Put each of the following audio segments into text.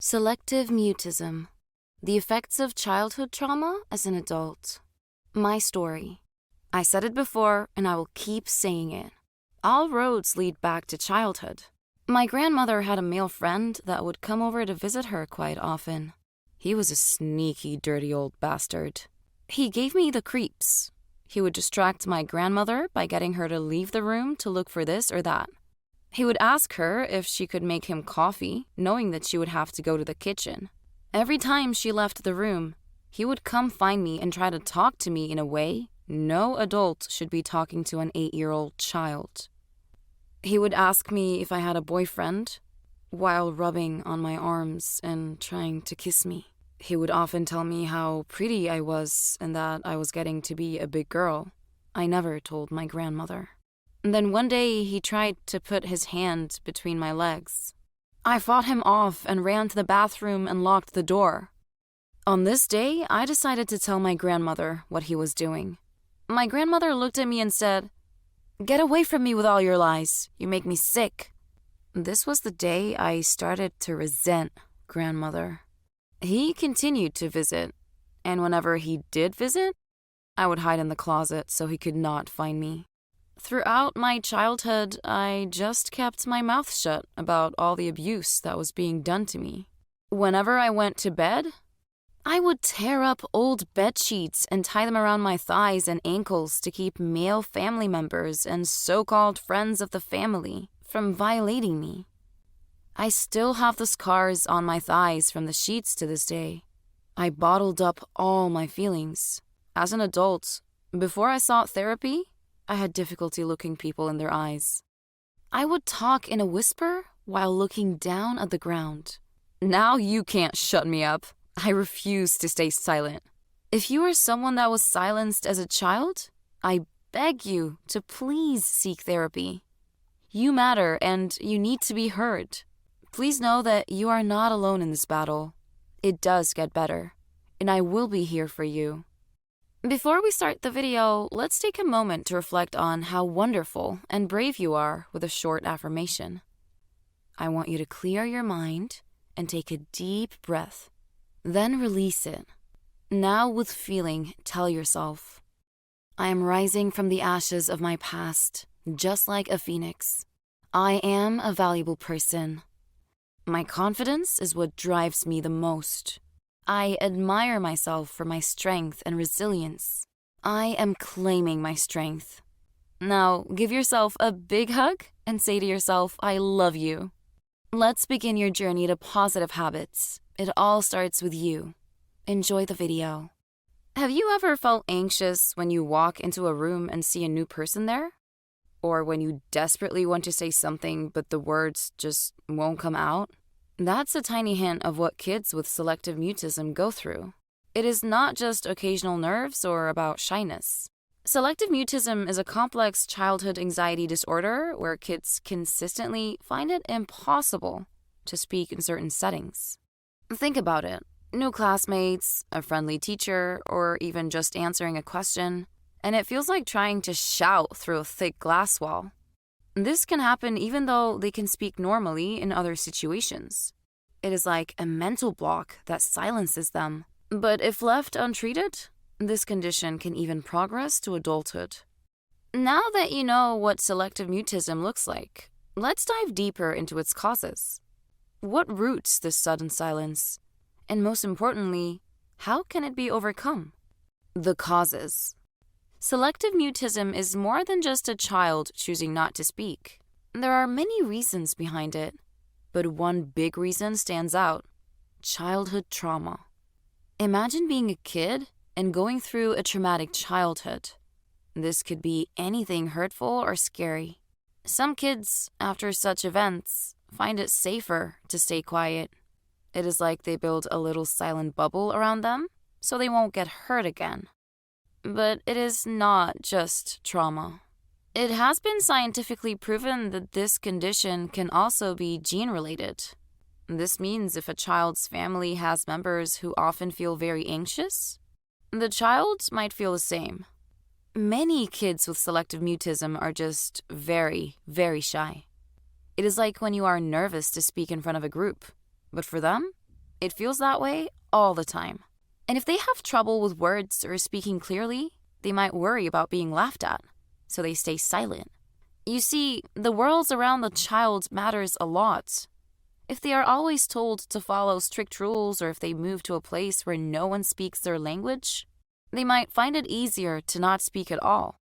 Selective Mutism: The Effects of Childhood Trauma as an Adult. My story. I said it before, and I will keep saying it. All roads lead back to childhood. My grandmother had a male friend that would come over to visit her quite often. He was a sneaky, dirty old bastard. He gave me the creeps. He would distract my grandmother by getting her to leave the room to look for this or that. He would ask her if she could make him coffee, knowing that she would have to go to the kitchen. Every time she left the room, he would come find me and try to talk to me in a way no adult should be talking to an 8-year-old child. He would ask me if I had a boyfriend, while rubbing on my arms and trying to kiss me. He would often tell me how pretty I was and that I was getting to be a big girl. I never told my grandmother. And then one day he tried to put his hand between my legs. I fought him off and ran to the bathroom and locked the door. On this day, I decided to tell my grandmother what he was doing. My grandmother looked at me and said, "Get away from me with all your lies. You make me sick." This was the day I started to resent grandmother. He continued to visit, and whenever he did visit, I would hide in the closet so he could not find me. Throughout my childhood, I just kept my mouth shut about all the abuse that was being done to me. Whenever I went to bed, I would tear up old bed sheets and tie them around my thighs and ankles to keep male family members and so-called friends of the family from violating me. I still have the scars on my thighs from the sheets to this day. I bottled up all my feelings. As an adult, before I sought therapy, I had difficulty looking people in their eyes. I would talk in a whisper while looking down at the ground. Now you can't shut me up. I refuse to stay silent. If you are someone that was silenced as a child, I beg you to please seek therapy. You matter and you need to be heard. Please know that you are not alone in this battle. It does get better, and I will be here for you. Before we start the video, let's take a moment to reflect on how wonderful and brave you are with a short affirmation. I want you to clear your mind and take a deep breath, then release it. Now with feeling, tell yourself, I am rising from the ashes of my past, just like a phoenix. I am a valuable person. My confidence is what drives me the most. I admire myself for my strength and resilience. I am claiming my strength. Now, give yourself a big hug and say to yourself, I love you. Let's begin your journey to positive habits. It all starts with you. Enjoy the video. Have you ever felt anxious when you walk into a room and see a new person there? Or when you desperately want to say something but the words just won't come out? That's a tiny hint of what kids with selective mutism go through. It is not just occasional nerves or about shyness. Selective mutism is a complex childhood anxiety disorder where kids consistently find it impossible to speak in certain settings. Think about it. New classmates, a friendly teacher, or even just answering a question, and it feels like trying to shout through a thick glass wall. This can happen even though they can speak normally in other situations. It is like a mental block that silences them. But if left untreated, this condition can even progress to adulthood. Now that you know what selective mutism looks like, let's dive deeper into its causes. What roots this sudden silence? And most importantly, how can it be overcome? The causes. Selective mutism is more than just a child choosing not to speak. There are many reasons behind it, but one big reason stands out: childhood trauma. Imagine being a kid and going through a traumatic childhood. This could be anything hurtful or scary. Some kids, after such events, find it safer to stay quiet. It is like they build a little silent bubble around them so they won't get hurt again. But it is not just trauma. It has been scientifically proven that this condition can also be gene-related. This means if a child's family has members who often feel very anxious, the child might feel the same. Many kids with selective mutism are just very, very shy. It is like when you are nervous to speak in front of a group, but for them, It feels that way all the time. And if they have trouble with words or speaking clearly, they might worry about being laughed at, so they stay silent. You see, the world around the child matters a lot. If they are always told to follow strict rules, or if they move to a place where no one speaks their language, they might find it easier to not speak at all.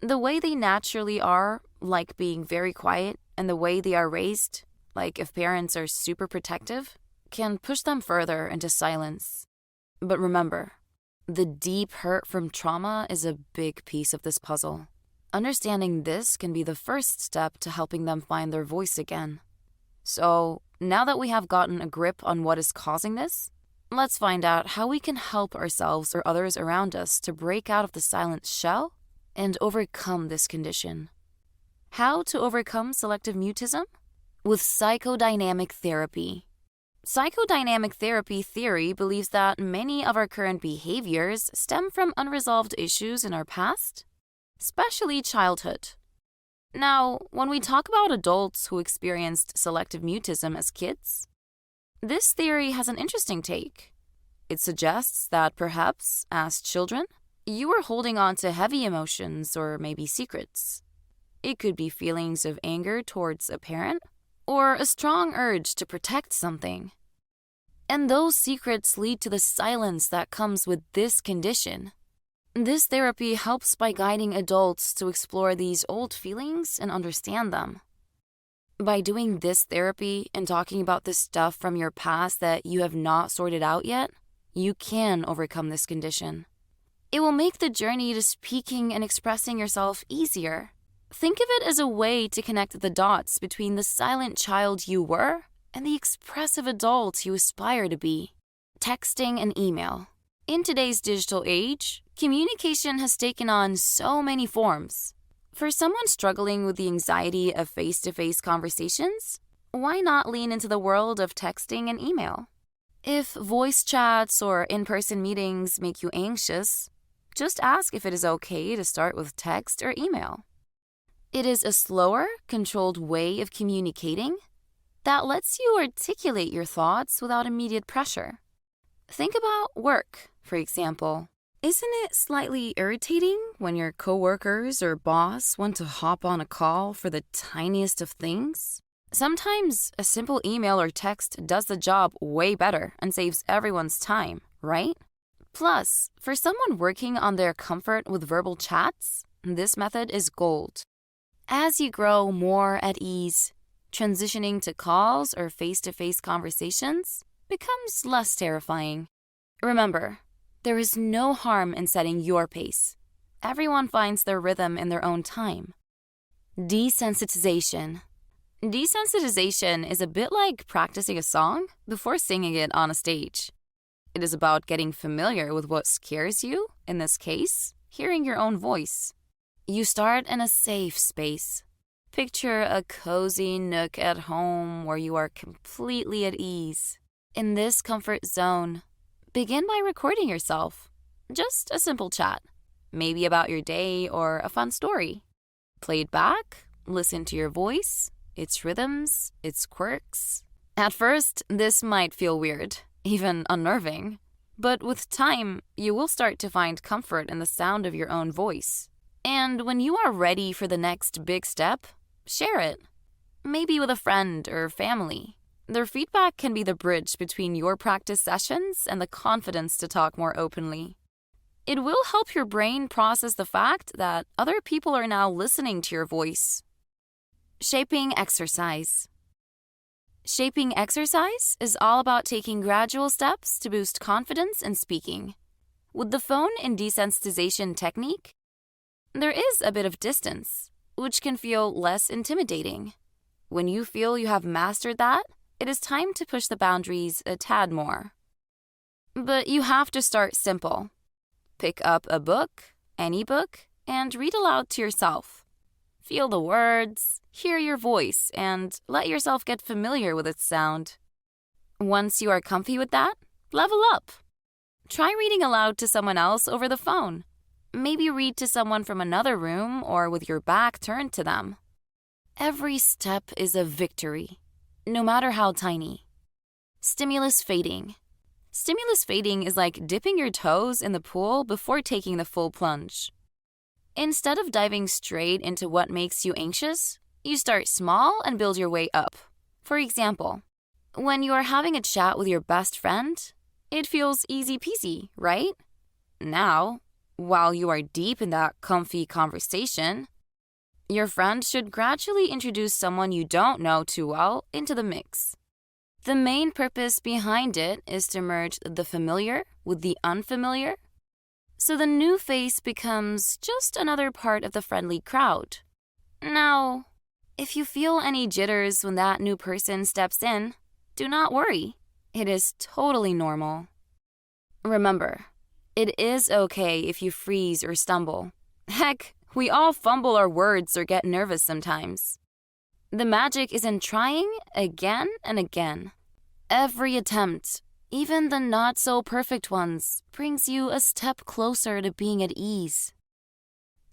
The way they naturally are, like being very quiet, and the way they are raised, like if parents are super protective, can push them further into silence. But remember, the deep hurt from trauma is a big piece of this puzzle. Understanding this can be the first step to helping them find their voice again. So, now that we have gotten a grip on what is causing this, let's find out how we can help ourselves or others around us to break out of the silent shell and overcome this condition. How to overcome selective mutism? With psychodynamic therapy. Psychodynamic therapy theory believes that many of our current behaviors stem from unresolved issues in our past, especially childhood. Now, when we talk about adults who experienced selective mutism as kids, this theory has an interesting take. It suggests that perhaps, as children, you were holding on to heavy emotions or maybe secrets. It could be feelings of anger towards a parent, or a strong urge to protect something. And those secrets lead to the silence that comes with this condition. This therapy helps by guiding adults to explore these old feelings and understand them. By doing this therapy and talking about the stuff from your past that you have not sorted out yet, you can overcome this condition. It will make the journey to speaking and expressing yourself easier. Think of it as a way to connect the dots between the silent child you were and the expressive adult you aspire to be. Texting and email. In today's digital age, communication has taken on so many forms. For someone struggling with the anxiety of face-to-face conversations, why not lean into the world of texting and email? If voice chats or in-person meetings make you anxious, just ask if it is okay to start with text or email. It is a slower, controlled way of communicating that lets you articulate your thoughts without immediate pressure. Think about work, for example. Isn't it slightly irritating when your coworkers or boss want to hop on a call for the tiniest of things? Sometimes a simple email or text does the job way better and saves everyone's time, right? Plus, for someone working on their comfort with verbal chats, this method is gold. As you grow more at ease, transitioning to calls or face-to-face conversations becomes less terrifying. Remember, there is no harm in setting your pace. Everyone finds their rhythm in their own time. Desensitization. Desensitization is a bit like practicing a song before singing it on a stage. It is about getting familiar with what scares you, in this case, hearing your own voice. You start in a safe space. Picture a cozy nook at home where you are completely at ease. In this comfort zone, begin by recording yourself. Just a simple chat, maybe about your day or a fun story. Play it back, listen to your voice, its rhythms, its quirks. At first, this might feel weird, even unnerving. But with time, you will start to find comfort in the sound of your own voice. And when you are ready for the next big step, share it. Maybe with a friend or family. Their feedback can be the bridge between your practice sessions and the confidence to talk more openly. It will help your brain process the fact that other people are now listening to your voice. Shaping exercise. Shaping exercise is all about taking gradual steps to boost confidence in speaking. With the phone and desensitization technique, there is a bit of distance, which can feel less intimidating. When you feel you have mastered that, it is time to push the boundaries a tad more. But you have to start simple. Pick up a book, any book, and read aloud to yourself. Feel the words, hear your voice, and let yourself get familiar with its sound. Once you are comfy with that, level up. Try reading aloud to someone else over the phone. Maybe read to someone from another room or with your back turned to them. Every step is a victory, no matter how tiny. Stimulus fading. Stimulus fading is like dipping your toes in the pool before taking the full plunge. Instead of diving straight into what makes you anxious, you start small and build your way up. For example, when you are having a chat with your best friend, it feels easy peasy, right? Now, while you are deep in that comfy conversation, your friend should gradually introduce someone you don't know too well into the mix. The main purpose behind it is to merge the familiar with the unfamiliar, so the new face becomes just another part of the friendly crowd. Now, if you feel any jitters when that new person steps in, do not worry. It is totally normal. Remember, it is okay if you freeze or stumble. Heck, we all fumble our words or get nervous sometimes. The magic is in trying again and again. Every attempt, even the not-so-perfect ones, brings you a step closer to being at ease.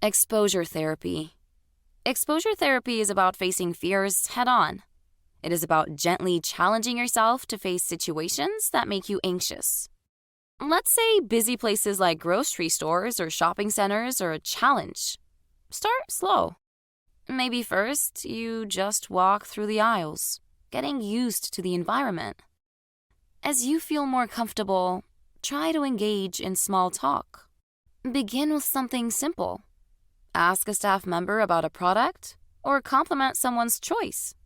Exposure therapy. Exposure therapy is about facing fears head-on. It is about gently challenging yourself to face situations that make you anxious. Let's say busy places like grocery stores or shopping centers are a challenge. Start slow. Maybe first, you just walk through the aisles, getting used to the environment. As you feel more comfortable, try to engage in small talk. Begin with something simple. Ask a staff member about a product or compliment someone's choice.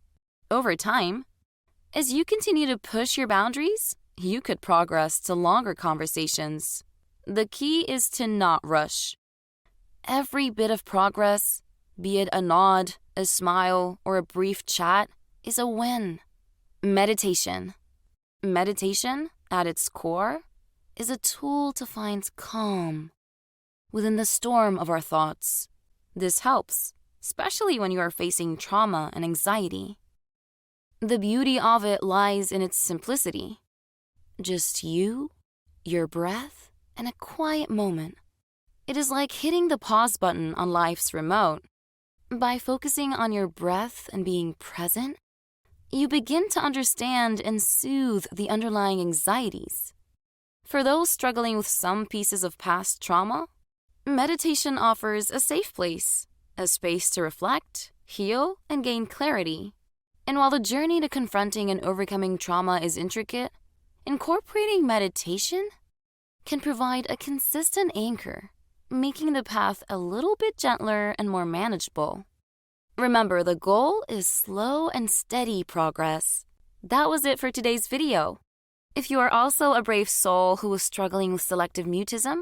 Over time, as you continue to push your boundaries, you could progress to longer conversations. The key is to not rush. Every bit of progress, be it a nod, a smile, or a brief chat, is a win. Meditation. Meditation, at its core, is a tool to find calm within the storm of our thoughts. This helps, especially when you are facing trauma and anxiety. The beauty of it lies in its simplicity. Just you, your breath, and a quiet moment. It is like hitting the pause button on life's remote. By focusing on your breath and being present, you begin to understand and soothe the underlying anxieties. For those struggling with some pieces of past trauma, meditation offers a safe place, a space to reflect, heal, and gain clarity. And while the journey to confronting and overcoming trauma is intricate, incorporating meditation can provide a consistent anchor, making the path a little bit gentler and more manageable. Remember, the goal is slow and steady progress. That was it for today's video. If you are also a brave soul who is struggling with selective mutism,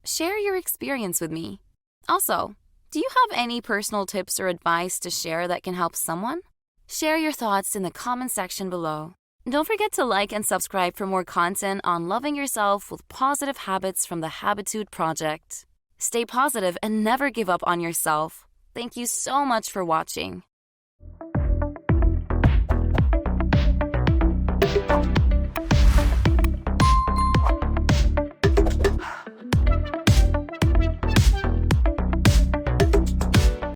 share your experience with me. Also, do you have any personal tips or advice to share that can help someone? Share your thoughts in the comment section below. Don't forget to like and subscribe for more content on loving yourself with positive habits from the Habitude project. Stay positive and never give up on yourself. Thank you so much for watching.